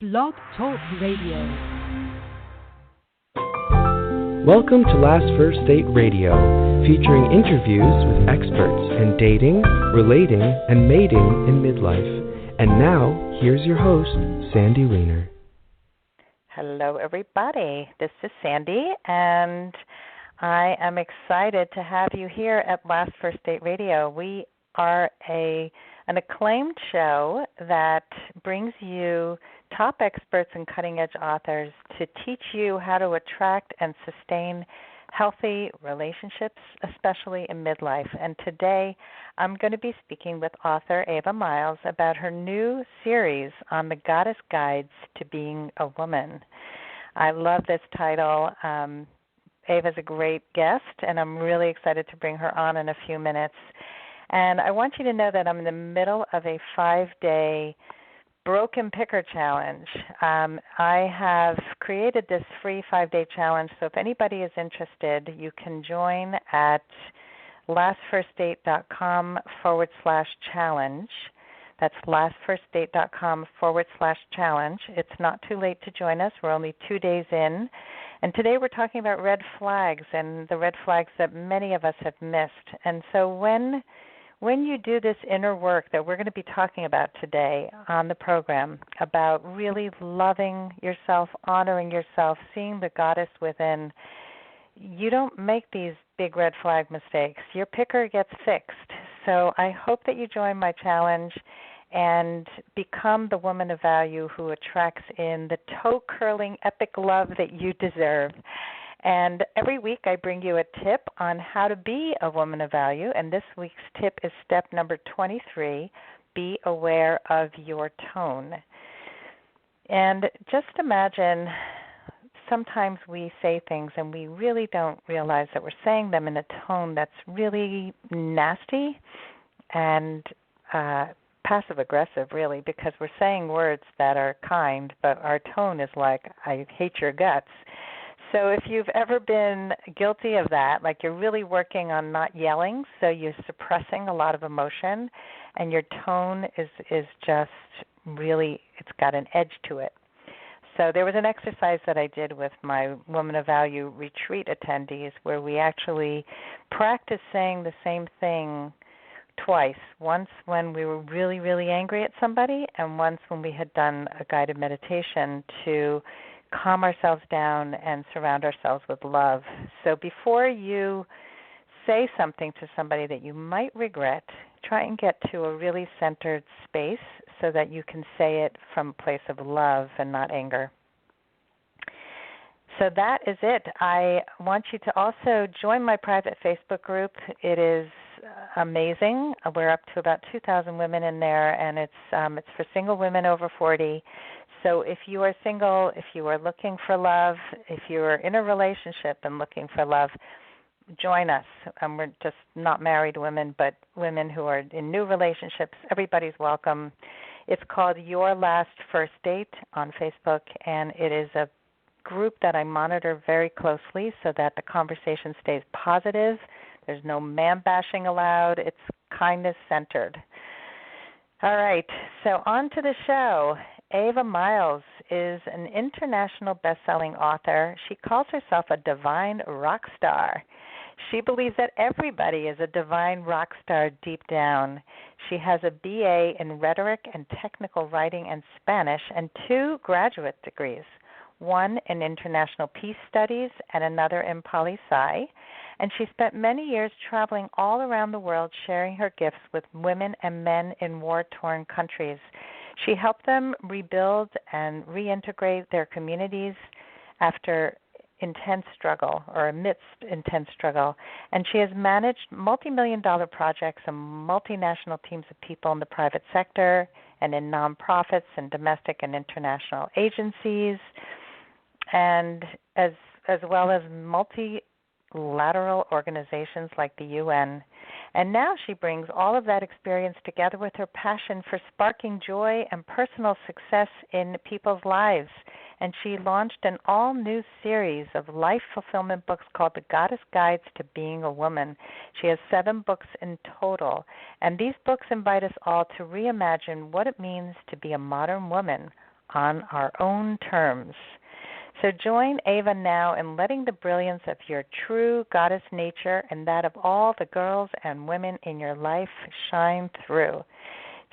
Blog Talk Radio. Welcome to Last First Date Radio, featuring interviews with experts in dating, relating, and mating in midlife. And now, here's your host, Sandy Weiner. Hello, everybody. This is Sandy, and I am excited to have you here at Last First Date Radio. We are an acclaimed show that brings you top experts and cutting-edge authors to teach you how to attract and sustain healthy relationships, especially in midlife. And today I'm going to be speaking with author Ava Miles about her new series on the Goddess Guides to Being a Woman. I love this title. Ava's a great guest, and I'm really excited to bring her on in a few minutes. And I want you to know that I'm in the middle of a 5-day Broken Picker Challenge. I have created this free 5-day challenge, so if anybody is interested, you can join at lastfirstdate.com/challenge. That's lastfirstdate.com/challenge. It's not too late to join us. We're only 2 days in. And today we're talking about red flags and the red flags that many of us have missed. And so when you do this inner work that we're going to be talking about today on the program, about really loving yourself, honoring yourself, seeing the goddess within, you don't make these big red flag mistakes. Your picker gets fixed. So I hope that you join my challenge and become the woman of value who attracts in the toe-curling epic love that you deserve. And every week I bring you a tip on how to be a woman of value, and this week's tip is step number 23, be aware of your tone. And just imagine sometimes we say things and we really don't realize that we're saying them in a tone that's really nasty and passive-aggressive, really, because we're saying words that are kind, but our tone is like, I hate your guts. So if you've ever been guilty of that, like you're really working on not yelling, so you're suppressing a lot of emotion, and your tone is just really, it's got an edge to it. So there was an exercise that I did with my Woman of Value retreat attendees where we actually practiced saying the same thing twice, once when we were really, really angry at somebody, and once when we had done a guided meditation to calm ourselves down and surround ourselves with love. So before you say something to somebody that you might regret, try and get to a really centered space so that you can say it from a place of love and not anger. So that is it. I want you to also join my private Facebook group. It is amazing. We're up to about 2,000 women in there, and it's for single women over 40. So if you are single, if you are looking for love, if you are in a relationship and looking for love, join us. We're just not married women, but women who are in new relationships. Everybody's welcome. It's called Your Last First Date on Facebook, and it is a group that I monitor very closely so that the conversation stays positive. There's no man-bashing allowed. It's kindness-centered. All right, so on to the show. Ava Miles is an international best-selling author. She calls herself a divine rock star. She believes that everybody is a divine rock star deep down. She has a BA in Rhetoric and Technical Writing and Spanish and 2 graduate degrees, one in International Peace Studies and another in Poli-Sci. And she spent many years traveling all around the world sharing her gifts with women and men in war-torn countries. She helped them rebuild and reintegrate their communities after intense struggle or amidst intense struggle. And she has managed multi-million-dollar projects and multinational teams of people in the private sector and in nonprofits and domestic and international agencies, and as well as multilateral organizations like the UN. And now she brings all of that experience together with her passion for sparking joy and personal success in people's lives. And she launched an all-new series of life fulfillment books called The Goddess Guides to Being a Woman. She has 7 books in total. And these books invite us all to reimagine what it means to be a modern woman, on our own terms. So join Ava now in letting the brilliance of your true goddess nature and that of all the girls and women in your life shine through.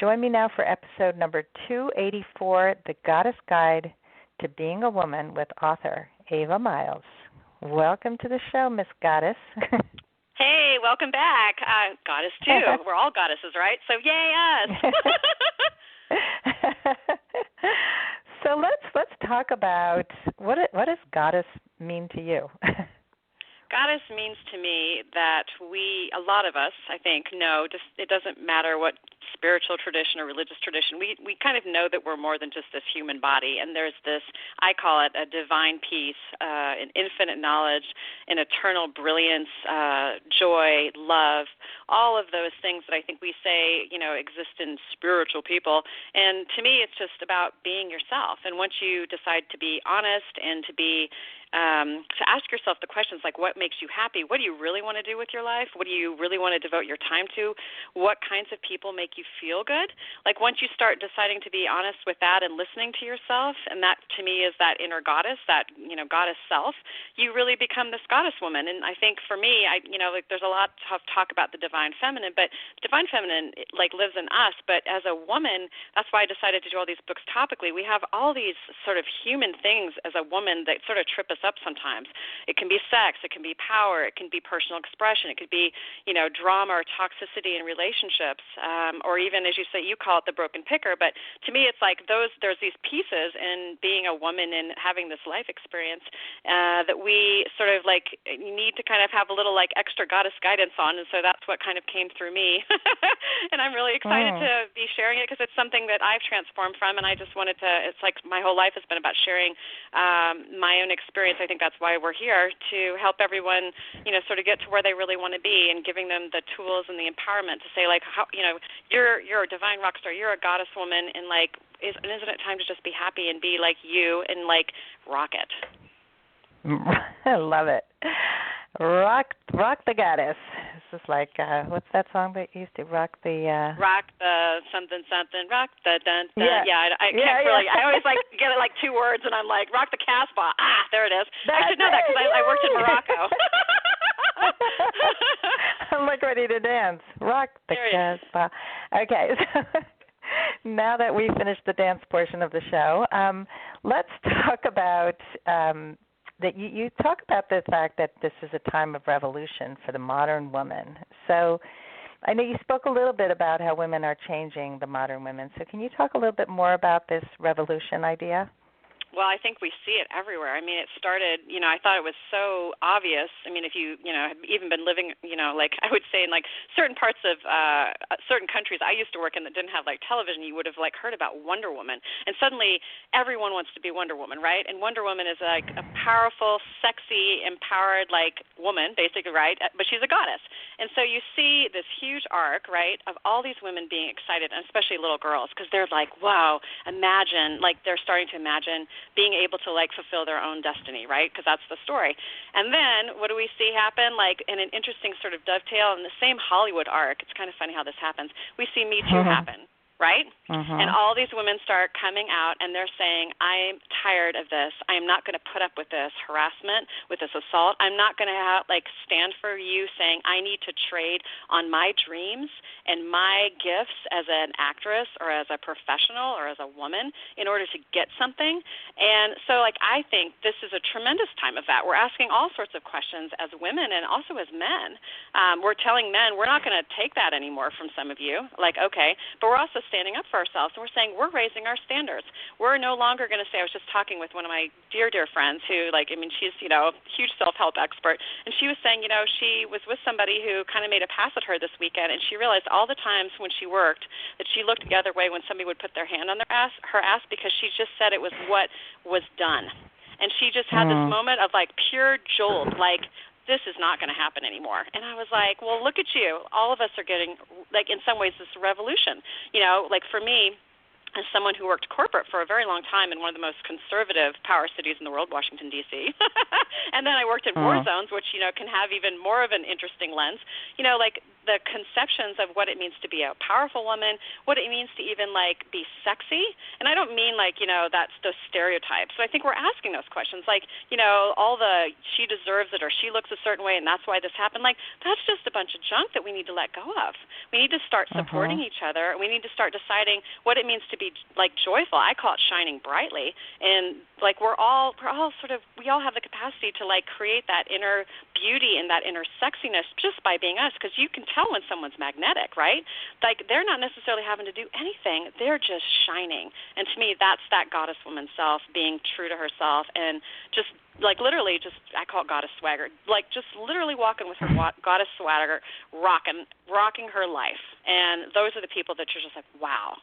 Join me now for episode number 284, The Goddess Guide to Being a Woman, with author Ava Miles. Welcome to the show, Miss Goddess. Hey, welcome back. Goddess too. We're all goddesses, right? So yay us. So let's talk about what does goddess mean to you? Goddess means to me that a lot of us, I think, know just it doesn't matter what spiritual tradition or religious tradition, we kind of know that we're more than just this human body, and there's this, I call it a divine peace, an infinite knowledge, an eternal brilliance, joy, love, all of those things that I think we say, exist in spiritual people. And to me, it's just about being yourself. And once you decide to be honest and to ask yourself the questions like, what makes you happy? What do you really want to do with your life? What do you really want to devote your time to? What kinds of people make you feel good? Like once you start deciding to be honest with that and listening to yourself, and that to me is that inner goddess, that goddess self, you really become this goddess woman. And I think for me, there's a lot of talk about the divine feminine, but the divine feminine lives in us. But as a woman, that's why I decided to do all these books topically. We have all these sort of human things as a woman that sort of trip us up sometimes. It can be sex, it can be power, it can be personal expression, it could be, drama or toxicity in relationships, or even, as you say, you call it the broken picker. But to me, it's like there's these pieces in being a woman and having this life experience that we sort of need to kind of have a little extra goddess guidance on. And so that's what kind of came through me. And I'm really excited to be sharing it because it's something that I've transformed from, and I just wanted to, it's like my whole life has been about sharing my own experience. I think that's why we're here, to help everyone, sort of get to where they really want to be, and giving them the tools and the empowerment to say, how, you're a divine rock star, you're a goddess woman, and isn't it time to just be happy and be like you and rock it? I love it. Rock the goddess. This is like what's that song that used to rock the something, rock the dun dun. Yeah, I can't really. I always get it two words, and I'm like, rock the Casbah. There it is. I should know that because I worked in Morocco. I'm ready to dance. Rock the Casbah. Okay. So now that we finished the dance portion of the show, let's talk about that you talk about the fact that this is a time of revolution for the modern woman. So I know you spoke a little bit about how women are changing, the modern women. So can you talk a little bit more about this revolution idea? Well, I think we see it everywhere. I mean, it started, I thought it was so obvious. I mean, if you, have even been living, I would say in certain parts of certain countries I used to work in that didn't have television, you would have heard about Wonder Woman. And suddenly everyone wants to be Wonder Woman, right? And Wonder Woman is a powerful, sexy, empowered woman, basically, right? But she's a goddess. And so you see this huge arc, right, of all these women being excited, and especially little girls, because they're wow, imagine, they're starting to imagine being able to fulfill their own destiny, right? Because that's the story. And then what do we see happen? In an interesting sort of dovetail in the same Hollywood arc, it's kind of funny how this happens. We see Me Too happen, right? And all these women start coming out, and they're saying, I'm tired of this. I am not going to put up with this harassment, with this assault. I'm not going to stand for you saying I need to trade on my dreams and my gifts as an actress or as a professional or as a woman in order to get something. And so I think this is a tremendous time of that. We're asking all sorts of questions as women and also as men. We're telling men we're not going to take that anymore from some of you. Okay, but we're also standing up for ourselves, and we're saying we're raising our standards. We're no longer going to say, I was just talking with one of my dear friends who, she's, a huge self-help expert, and she was saying, she was with somebody who kind of made a pass at her this weekend, and she realized all the times when she worked that she looked the other way when somebody would put their hand on her ass because she just said it was what was done. And she just had this moment of pure jolt, this is not going to happen anymore. And I was like, well, look at you. All of us are getting, in some ways, this revolution. For me, as someone who worked corporate for a very long time in one of the most conservative power cities in the world, Washington, D.C., and then I worked in war zones, which, can have even more of an interesting lens. the conceptions of what it means to be a powerful woman, what it means to even, like, be sexy. And I don't mean, like, that's those stereotypes. So I think we're asking those questions, like, all the she deserves it or she looks a certain way and that's why this happened. Like, that's just a bunch of junk that we need to let go of. We need to start supporting each other. We need to start deciding what it means to be, like, joyful. I call it shining brightly. And, like, we all have the capacity to, like, create that inner beauty and that inner sexiness just by being us, because you can tell when someone's magnetic, right? Like, they're not necessarily having to do anything. They're just shining. And to me, that's that goddess woman self, being true to herself and just, like, literally just, I call it goddess swagger, like, just literally walking with her goddess swagger, rocking her life. And those are the people that you're just like, wow.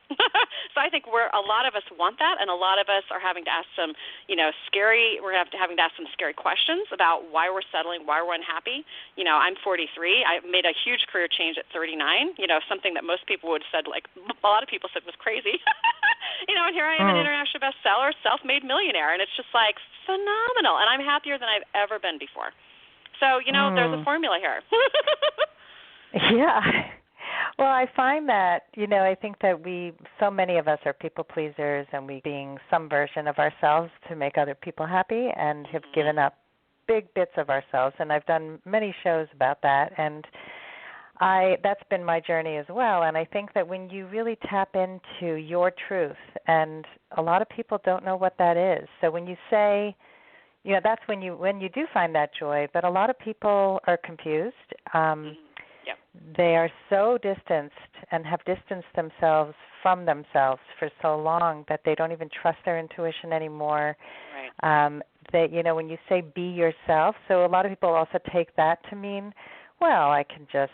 So I think a lot of us want that, and a lot of us are having to ask some, having to ask some scary questions about why we're settling, why we're unhappy. I'm 43. I made a huge career change at 39, something that most people would have said, like, a lot of people said was crazy. And here I am, an international bestseller, self-made millionaire, and it's just, like, phenomenal. And I'm happier than I've ever been before. So, there's a formula here. Yeah. Well, I find that, I think that so many of us are people pleasers, and we being some version of ourselves to make other people happy, and have given up big bits of ourselves. And I've done many shows about that, and that's been my journey as well. And I think that when you really tap into your truth, and a lot of people don't know what that is. So when you say, that's when you do find that joy, but a lot of people are confused. Yep. They are so distanced and have distanced themselves from themselves for so long that they don't even trust their intuition anymore. Right. That, when you say be yourself, so a lot of people also take that to mean, well, I can just,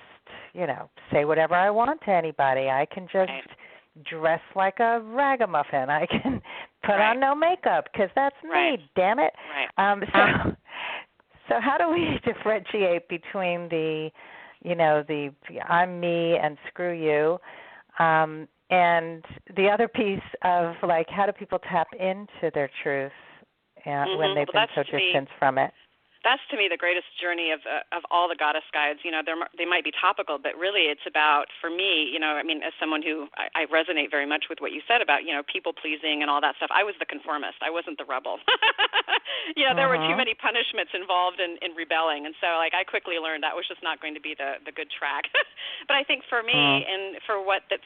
say whatever I want to anybody. I can just dress like a ragamuffin. I can put on no makeup because that's me, damn it. Right. So how do we differentiate between the I'm me and screw you, and the other piece of, like, how do people tap into their truth when they've been so distanced from it? That's, to me, the greatest journey of all the goddess guides. They might be topical, but really it's about, for me, as someone who, I resonate very much with what you said about, people-pleasing and all that stuff. I was the conformist. I wasn't the rebel. There were too many punishments involved in rebelling. And so, like, I quickly learned that was just not going to be the good track. But I think for me and for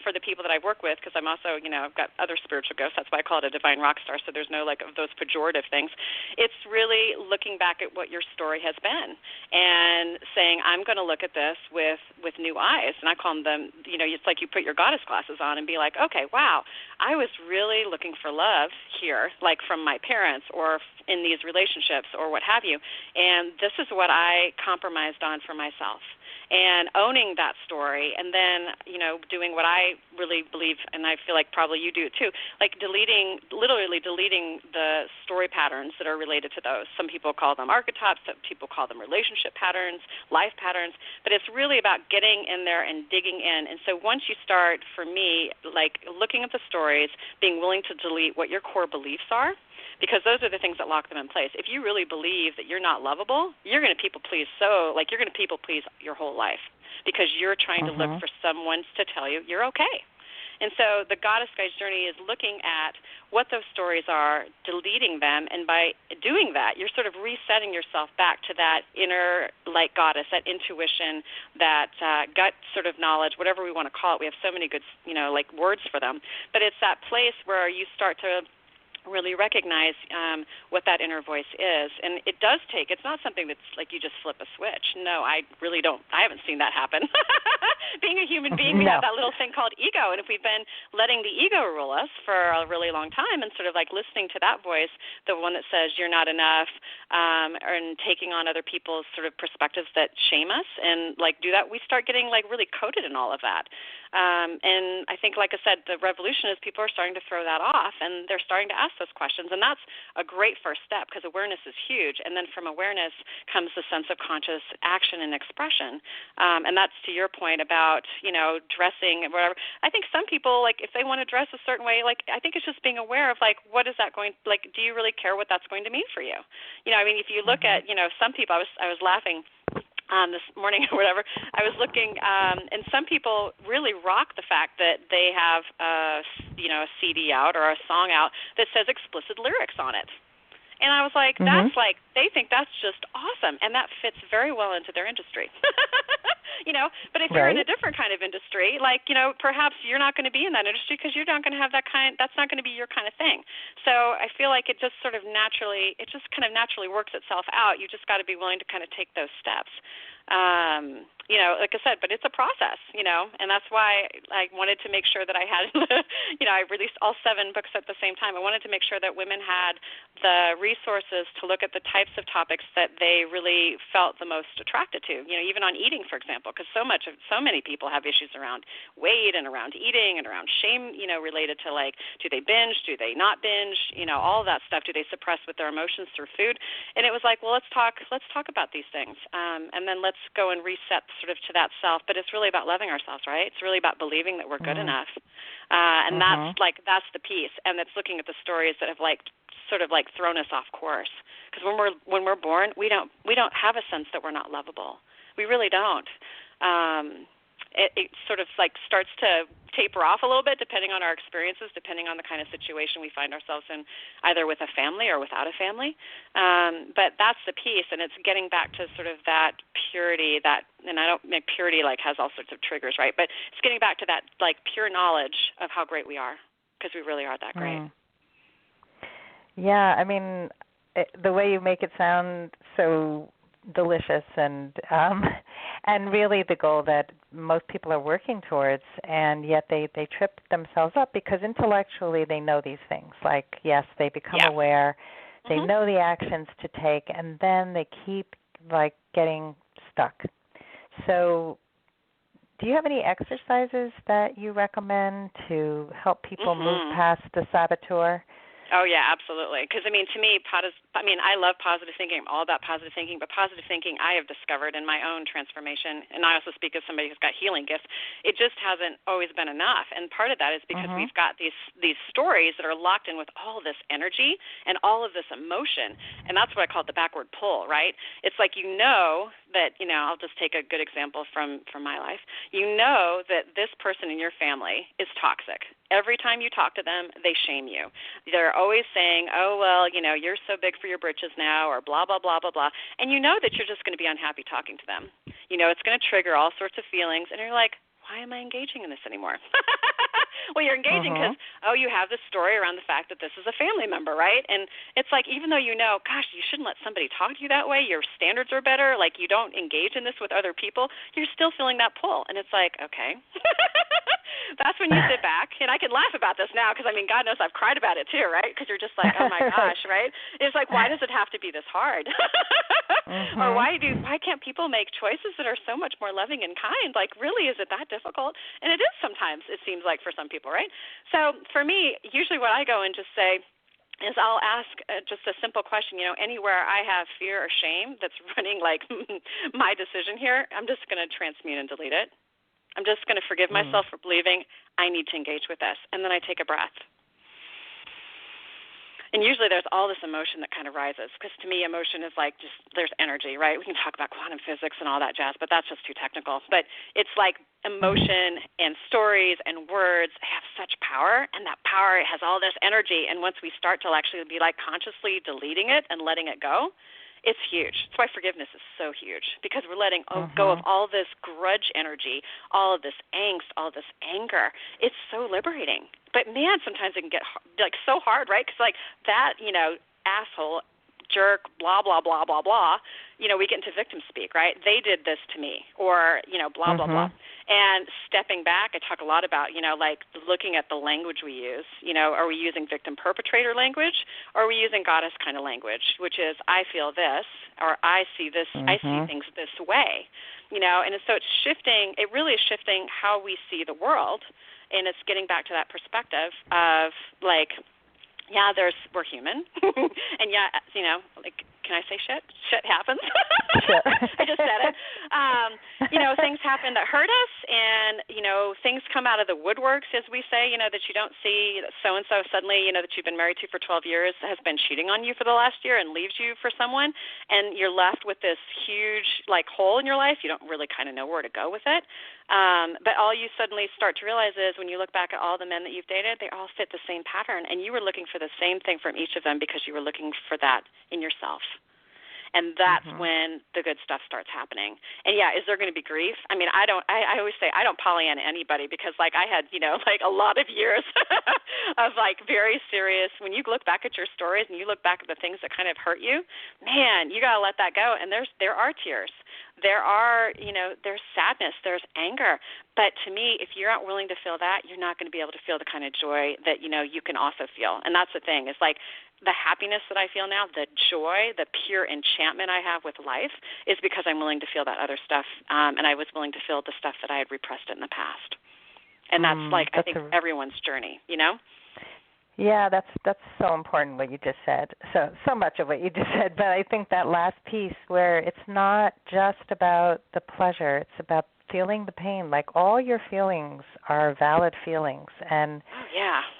the people that I work with, because I'm also, I've got other spiritual gifts. That's why I call it a divine rock star. So there's no, like, of those pejorative things. It's really looking back at what your story has been and saying, I'm going to look at this with new eyes. And I call them, it's like you put your goddess glasses on and be like, okay, wow, I was really looking for love here, like from my parents or in these relationships or what have you. And this is what I compromised on for myself. And owning that story, and then, doing what I really believe, and I feel like probably you do it too, like literally deleting the story patterns that are related to those. Some people call them archetypes, some people call them relationship patterns, life patterns, but it's really about getting in there and digging in. And so once you start, for me, like looking at the stories, being willing to delete what your core beliefs are, because those are the things that lock them in place. If you really believe that you're not lovable, you're going to people please you're going to people please your whole life because you're trying to look for someone to tell you you're okay. And so the Goddess Guide's journey is looking at what those stories are, deleting them, and by doing that, you're sort of resetting yourself back to that inner, like, goddess, that intuition, that gut sort of knowledge, whatever we want to call it. We have so many good, like, words for them. But it's that place where you start to really recognize what that inner voice is. And it does take, it's not something that's like you just flip a switch. No, I really don't. I haven't seen that happen. Being a human being, we have that little thing called ego. And if we've been letting the ego rule us for a really long time and sort of like listening to that voice, the one that says you're not enough, and taking on other people's sort of perspectives that shame us and like do that, we start getting like really coated in all of that. And I think, like I said, the revolution is people are starting to throw that off, and they're starting to ask those questions. And that's a great first step because awareness is huge. And then from awareness comes the sense of conscious action and expression. And that's to your point about, dressing and whatever. I think some people, like, if they want to dress a certain way, like, I think it's just being aware of, like, what is that going, like, do you really care what that's going to mean for you? If you look at, some people, I was laughing. this morning or whatever, I was looking, and some people really rock the fact that they have a CD out or a song out that says explicit lyrics on it. And I was like, that's like, they think that's just awesome, and that fits very well into their industry. But if you're in a different kind of industry, like, perhaps you're not going to be in that industry because you're not going to have that's not going to be your kind of thing. So I feel like it just kind of naturally works itself out. You just got to be willing to kind of take those steps. Like I said, but it's a process, and that's why I wanted to make sure that I had, I released all 7 books at the same time. I wanted to make sure that women had the resources to look at the types of topics that they really felt the most attracted to, even on eating, for example, because so many people have issues around weight and around eating and around shame, related to, like, do they binge, do they not binge, all of that stuff, do they suppress with their emotions through food? And it was like, well, let's talk about these things, and then let's go and reset sort of to that self. But it's really about loving ourselves, right? It's really about believing that we're good enough, and that's the piece. And it's looking at the stories that have sort of thrown us off course. Because when we're born, we don't have a sense that we're not lovable. We really don't. It sort of starts to taper off a little bit depending on our experiences, depending on the kind of situation we find ourselves in, either with a family or without a family. But that's the piece, and it's getting back to sort of that purity, and I don't make purity has all sorts of triggers, right? But it's getting back to that pure knowledge of how great we are, because we really are that great. Yeah, I mean, the way you make it sound so delicious, and really the goal that most people are working towards, and yet they trip themselves up because intellectually they know these things. Like, yes, they become aware, they know the actions to take, and then they keep getting stuck. So do you have any exercises that you recommend to help people move past the saboteur? Oh, yeah, absolutely. Because, to me, I love positive thinking. I'm all about positive thinking. But positive thinking I have discovered in my own transformation, and I also speak as somebody who's got healing gifts, it just hasn't always been enough. And part of that is because we've got these stories that are locked in with all of this energy and all of this emotion. And that's what I call the backward pull, right? It's like that, I'll just take a good example from my life. That this person in your family is toxic. Every time you talk to them, they shame you. They're always saying, oh, well, you're so big for your britches now, or blah, blah, blah, blah, blah. And that you're just going to be unhappy talking to them. It's going to trigger all sorts of feelings. And you're like, why am I engaging in this anymore? Well, you're engaging because, you have this story around the fact that this is a family member, right? And it's like, even though gosh, you shouldn't let somebody talk to you that way, your standards are better, you don't engage in this with other people, you're still feeling that pull. And it's like, okay. That's when you sit back, and I can laugh about this now because, God knows I've cried about it too, right? Because you're just like, oh my gosh, right? It's like, why does it have to be this hard? Or why can't people make choices that are so much more loving and kind? Really, is it that difficult? And it is sometimes, it seems like, for some people, right? So for me, usually what I go and just say is I'll ask just a simple question, anywhere I have fear or shame that's running my decision here, I'm just going to transmute and delete it. I'm just going to forgive myself for believing I need to engage with this. And then I take a breath. And usually there's all this emotion that kind of rises, because to me emotion is there's energy, right? We can talk about quantum physics and all that jazz, but that's just too technical. But it's like emotion and stories and words have such power, and that power has all this energy. And once we start to actually be consciously deleting it and letting it go, it's huge. That's why forgiveness is so huge, because we're letting go of all this grudge energy, all of this angst, all of this anger. It's so liberating. But, man, sometimes it can get so hard, right? Because, that, asshole, jerk, blah, blah, blah, blah, blah, we get into victim speak, right? They did this to me, or, blah, blah, blah. And stepping back, I talk a lot about, looking at the language we use. Are we using victim-perpetrator language, or are we using goddess kind of language, which is I feel this, or I see this, I see things this way, And so it's shifting. It really is shifting how we see the world, and it's getting back to that perspective of, we're human, and can I say shit? Shit happens. Sure. I just said it. Things happen that hurt us, and, things come out of the woodworks, as we say, that you don't see. So-and-so suddenly, that you've been married to for 12 years has been cheating on you for the last year and leaves you for someone, and you're left with this huge, hole in your life. You don't really kind of know where to go with it. But all you suddenly start to realize is when you look back at all the men that you've dated, they all fit the same pattern, and you were looking for the same thing from each of them because you were looking for that in yourself. And that's when the good stuff starts happening. And is there going to be grief? I mean, I always say I don't Pollyanna anybody because I had, a lot of years of very serious, when you look back at your stories and you look back at the things that kind of hurt you, man, you got to let that go. And there are tears. There are, there's sadness, there's anger. But to me, if you're not willing to feel that, you're not going to be able to feel the kind of joy that, you can also feel. And that's the thing. It's the happiness that I feel now, the joy, the pure enchantment I have with life is because I'm willing to feel that other stuff, and I was willing to feel the stuff that I had repressed in the past. And that's I think everyone's journey, Yeah, that's so important what you just said. So much of what you just said, but I think that last piece where it's not just about the pleasure, it's about feeling the pain. All your feelings are valid feelings, and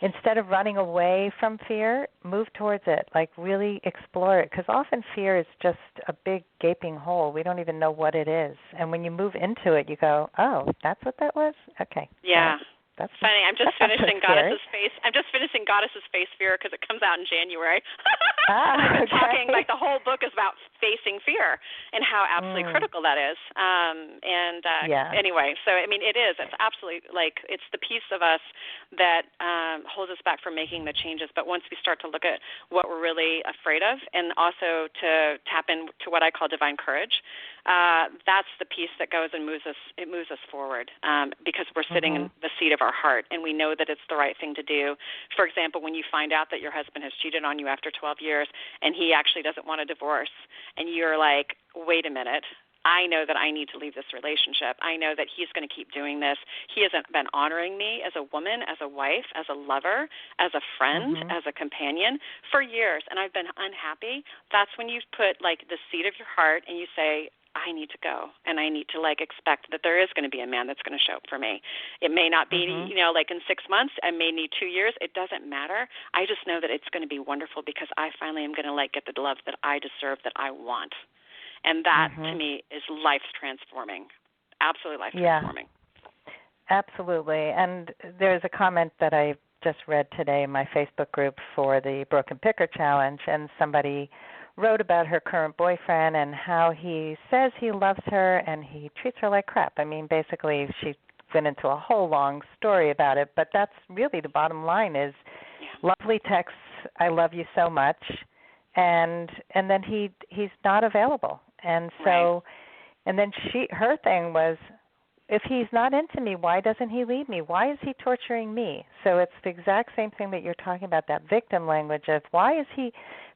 instead of running away from fear, move towards it. Really explore it, because often fear is just a big gaping hole. We don't even know what it is, and when you move into it, you go, "Oh, that's what that was." Okay. Yeah. That's funny. I'm just finishing Goddess's Face. I'm just finishing Goddess's Face Fear because it comes out in January. I've been talking the whole book is about facing fear and how absolutely critical that is. Anyway, so I mean, it is. It's absolutely it's the piece of us that holds us back from making the changes. But once we start to look at what we're really afraid of, and also to tap into what I call divine courage, that's the piece that goes and moves us forward because we're sitting in the seat of our heart, and we know that it's the right thing to do. For example, when you find out that your husband has cheated on you after 12 years and he actually doesn't want a divorce, and you're like, wait a minute, I know that I need to leave this relationship. I know that he's going to keep doing this. He hasn't been honoring me as a woman, as a wife, as a lover, as a friend, as a companion for years, and I've been unhappy. That's when you put the seat of your heart and you say, I need to go, and I need to expect that there is going to be a man that's going to show up for me. It may not be, in 6 months. I may need 2 years. It doesn't matter. I just know that it's going to be wonderful because I finally am going to get the love that I deserve, that I want. And that, to me, is life-transforming, absolutely life-transforming. Yeah, absolutely. And there's a comment that I just read today in my Facebook group for the Broken Picker Challenge, and somebody wrote about her current boyfriend and how he says he loves her and he treats her like crap. I mean, basically, she went into a whole long story about it, but that's really the bottom line is lovely texts, I love you so much, and then he's not available. And so, and then her thing was, if he's not into me, why doesn't he leave me? Why is he torturing me? So it's the exact same thing that you're talking about, that victim language of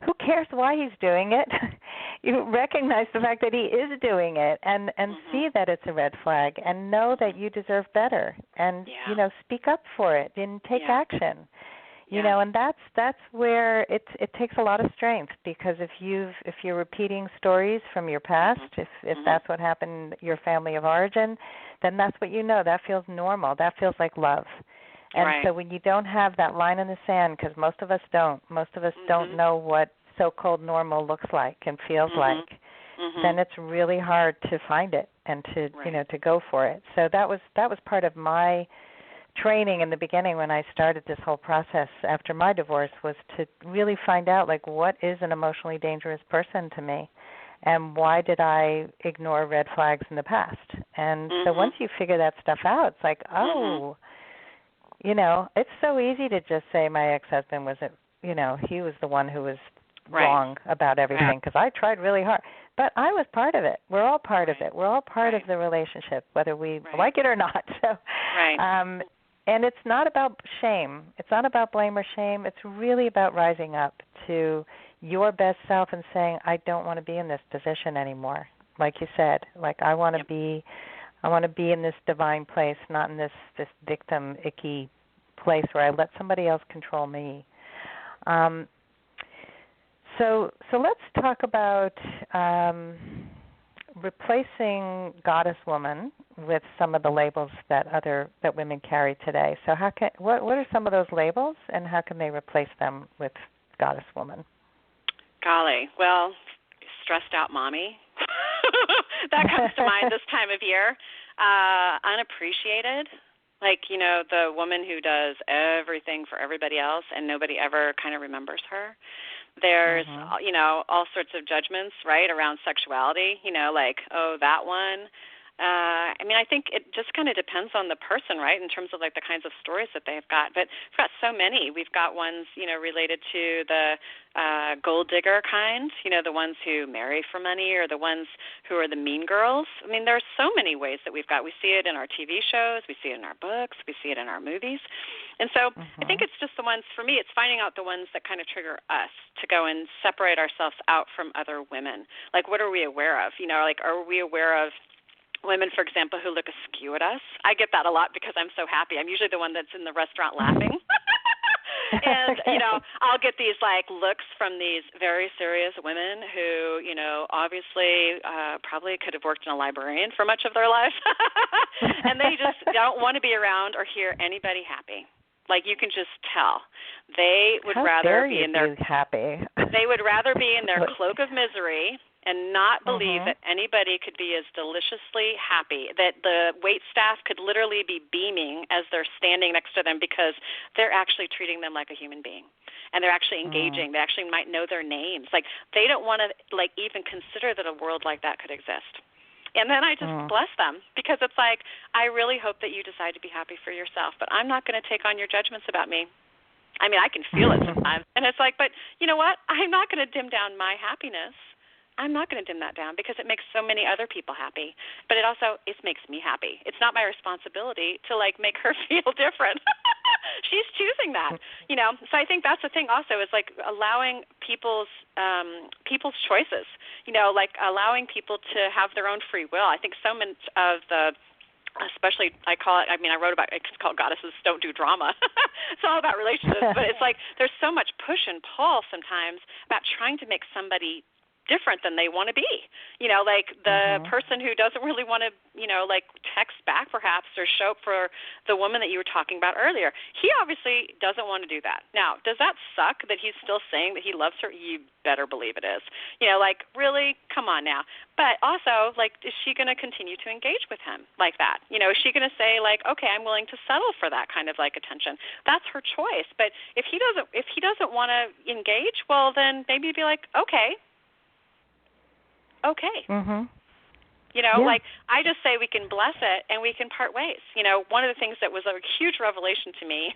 who cares why he's doing it? You recognize the fact that he is doing it and see that it's a red flag and know that you deserve better and, speak up for it and take action. And that's where it takes a lot of strength, because if you're repeating stories from your past, if that's what happened in your family of origin, then that's what that feels normal. That feels like love. And so when you don't have that line in the sand, because most of us don't know what so-called normal looks like and feels like, then it's really hard to find it and to to go for it. So that was part of my training in the beginning when I started this whole process after my divorce, was to really find out what is an emotionally dangerous person to me, and why did I ignore red flags in the past. And so once you figure that stuff out, it's like, it's so easy to just say my ex-husband was he was the one who was wrong about everything, because I tried really hard. But I was part of it. We're all part of it. We're all part of the relationship, whether we like it or not. So, and it's not about shame. It's not about blame or shame. It's really about rising up to your best self and saying, I don't want to be in this position anymore. Like you said, I want to be in this divine place, not in this victim icky place where I let somebody else control me. So let's talk about replacing goddess woman with some of the labels that women carry today. So what are some of those labels, and how can they replace them with goddess woman? Golly, well, stressed out mommy. That comes to mind this time of year. Unappreciated. Like, the woman who does everything for everybody else and nobody ever kind of remembers her. There's, all sorts of judgments, right, around sexuality, like, oh, that one. I think it just kind of depends on the person, right, in terms of, like, the kinds of stories that they've got. But we've got so many. We've got ones, related to the gold digger kind, the ones who marry for money, or the ones who are the mean girls. I mean, there's so many ways that we've got. We see it in our TV shows. We see it in our books. We see it in our movies. And so I think it's just the ones, for me, it's finding out the ones that kind of trigger us to go and separate ourselves out from other women. Like, what are we aware of? Like, are we aware of women, for example, who look askew at us? I get that a lot because I'm so happy. I'm usually the one that's in the restaurant laughing. And, I'll get these, like, looks from these very serious women who, obviously probably could have worked in a librarian for much of their life. And they just don't want to be around or hear anybody happy. Like, you can just tell. They would rather be in their happy. They would rather be in their cloak of misery and not believe that anybody could be as deliciously happy, that the wait staff could literally be beaming as they're standing next to them because they're actually treating them like a human being. And they're actually engaging. They actually might know their names. Like, they don't want to, like, even consider that a world like that could exist. And then I just bless them because it's like, I really hope that you decide to be happy for yourself, but I'm not going to take on your judgments about me. I mean, I can feel it sometimes. And it's like, but you know what? I'm not going to dim down my happiness. I'm not going to dim that down because it makes so many other people happy. But it makes me happy. It's not my responsibility to, like, make her feel different. She's choosing that, So I think that's the thing also is, like, allowing people's choices, like allowing people to have their own free will. I think so much of especially I wrote about, it's called Goddesses Don't Do Drama. It's all about relationships, but it's like there's so much push and pull sometimes about trying to make somebody different than they want to be. Like the person who doesn't really want to, like text back perhaps or show up for the woman that you were talking about earlier. He obviously doesn't want to do that. Now, does that suck that he's still saying that he loves her? You better believe it is. Like, really? Come on now. But also, like, is she going to continue to engage with him like that? Is she going to say, like, okay, I'm willing to settle for that kind of, like, attention? That's her choice. But if he doesn't want to engage, well, then maybe be like, okay. Like, I just say we can bless it and we can part ways. One of the things that was a huge revelation to me,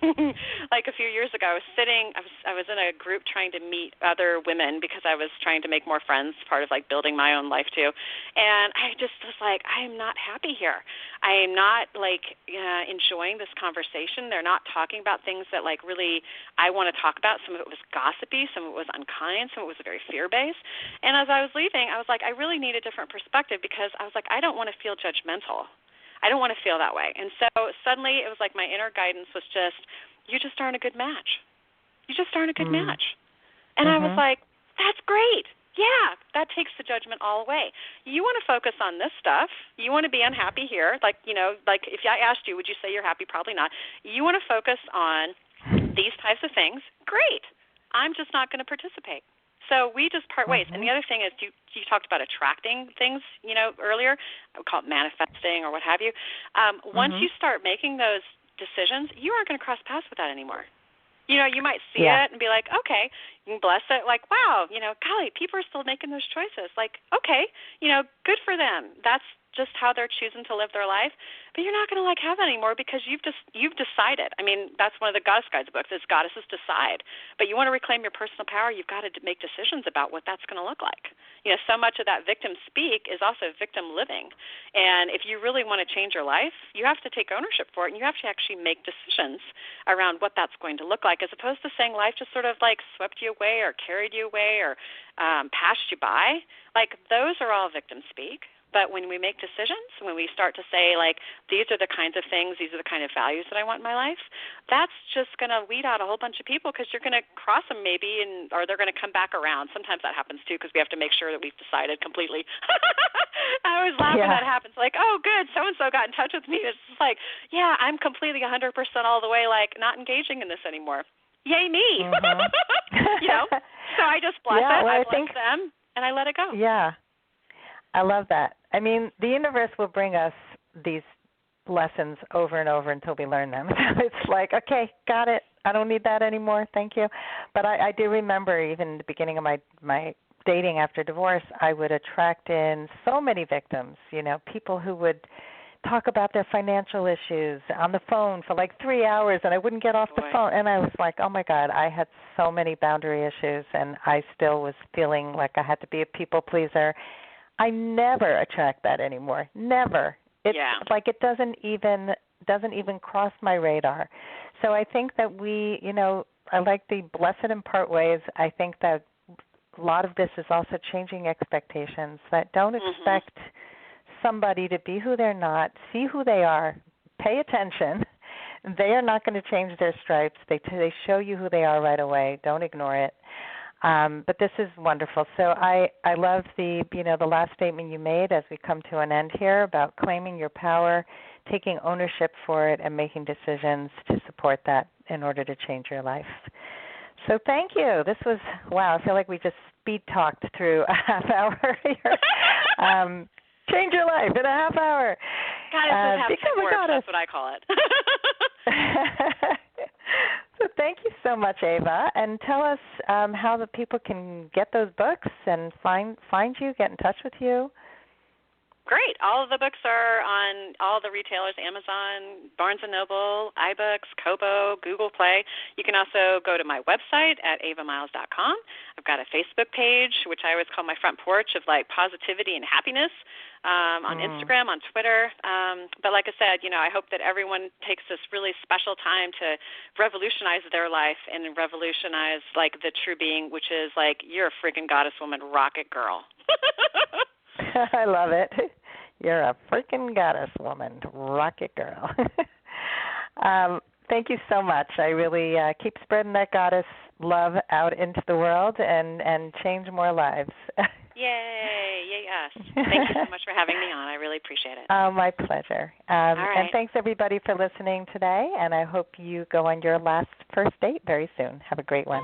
like a few years ago, I was in a group trying to meet other women because I was trying to make more friends, part of, like, building my own life too. And I just was like, I am not happy here. I am not, like, enjoying this conversation. They're not talking about things that, like, really I want to talk about. Some of it was gossipy, some of it was unkind, some of it was very fear-based. And as I was leaving, I was like, I really need a different perspective because I was like, I don't want to feel judgmental. I don't want to feel that way. And so suddenly it was like my inner guidance was just, you just aren't a good match. You just aren't a good match. And I was like, that's great. Yeah, that takes the judgment all away. You want to focus on this stuff. You want to be unhappy here. Like, like if I asked you, would you say you're happy? Probably not. You want to focus on these types of things. Great. I'm just not going to participate. So we just part ways. And the other thing is you talked about attracting things, earlier. I would call it manifesting or what have you. Once you start making those decisions, you aren't going to cross paths with that anymore. You might see it and be like, okay, you can bless it. Like, wow, golly, people are still making those choices. Like, okay, good for them. That's just how they're choosing to live their life. But you're not going to, like, have that anymore because you've decided. I mean, that's one of the Goddess Guides books is Goddesses Decide. But you want to reclaim your personal power, you've got to make decisions about what that's going to look like. So much of that victim speak is also victim living. And if you really want to change your life, you have to take ownership for it, and you have to actually make decisions around what that's going to look like, as opposed to saying life just sort of, like, swept you away or carried you away or passed you by. Like, those are all victim speak. But when we make decisions, when we start to say, like, these are the kinds of things, these are the kind of values that I want in my life, that's just going to weed out a whole bunch of people because you're going to cross them maybe, or they're going to come back around. Sometimes that happens, too, because we have to make sure that we've decided completely. I always laugh when that happens. Like, oh, good, so-and-so got in touch with me. It's just like, yeah, I'm completely 100% all the way, like, not engaging in this anymore. Yay me. You know? So I just bless it. I bless them, and I let it go. Yeah. I love that. I mean, the universe will bring us these lessons over and over until we learn them. It's like, okay, got it. I don't need that anymore. Thank you. But I do remember even in the beginning of my dating after divorce, I would attract in so many victims, you know, people who would talk about their financial issues on the phone for like 3 hours, and I wouldn't get off the phone. And I was like, oh, my God, I had so many boundary issues, and I still was feeling like I had to be a people pleaser. I never attract that anymore. Never. It's like it doesn't even cross my radar. So I think that we, you know, I like the blessed in part ways. I think that a lot of this is also changing expectations, that don't expect somebody to be who they're not, see who they are, pay attention. They are not going to change their stripes. They show you who they are right away. Don't ignore it. But this is wonderful. So I love the last statement you made as we come to an end here about claiming your power, taking ownership for it, and making decisions to support that in order to change your life. So thank you. This was, wow, I feel like we just speed talked through a half hour here. Change your life in a half hour. Goddess have 10 words, that's what I call it. So thank you so much, Ava. And tell us how the people can get those books and find you, get in touch with you. Great. All of the books are on all the retailers, Amazon, Barnes & Noble, iBooks, Kobo, Google Play. You can also go to my website at avamiles.com. I've got a Facebook page, which I always call my front porch of, like, positivity and happiness, on Instagram, on Twitter. But like I said, you know, I hope that everyone takes this really special time to revolutionize their life and revolutionize, like, the true being, which is, like, you're a freaking goddess woman, rocket girl. I love it. You're a freaking goddess woman, rocket girl. Thank you so much. I really keep spreading that goddess love out into the world and change more lives. Yay, yes. Thank you so much for having me on. I really appreciate it. Oh, my pleasure. All right. And thanks, everybody, for listening today, and I hope you go on your first date very soon. Have a great one.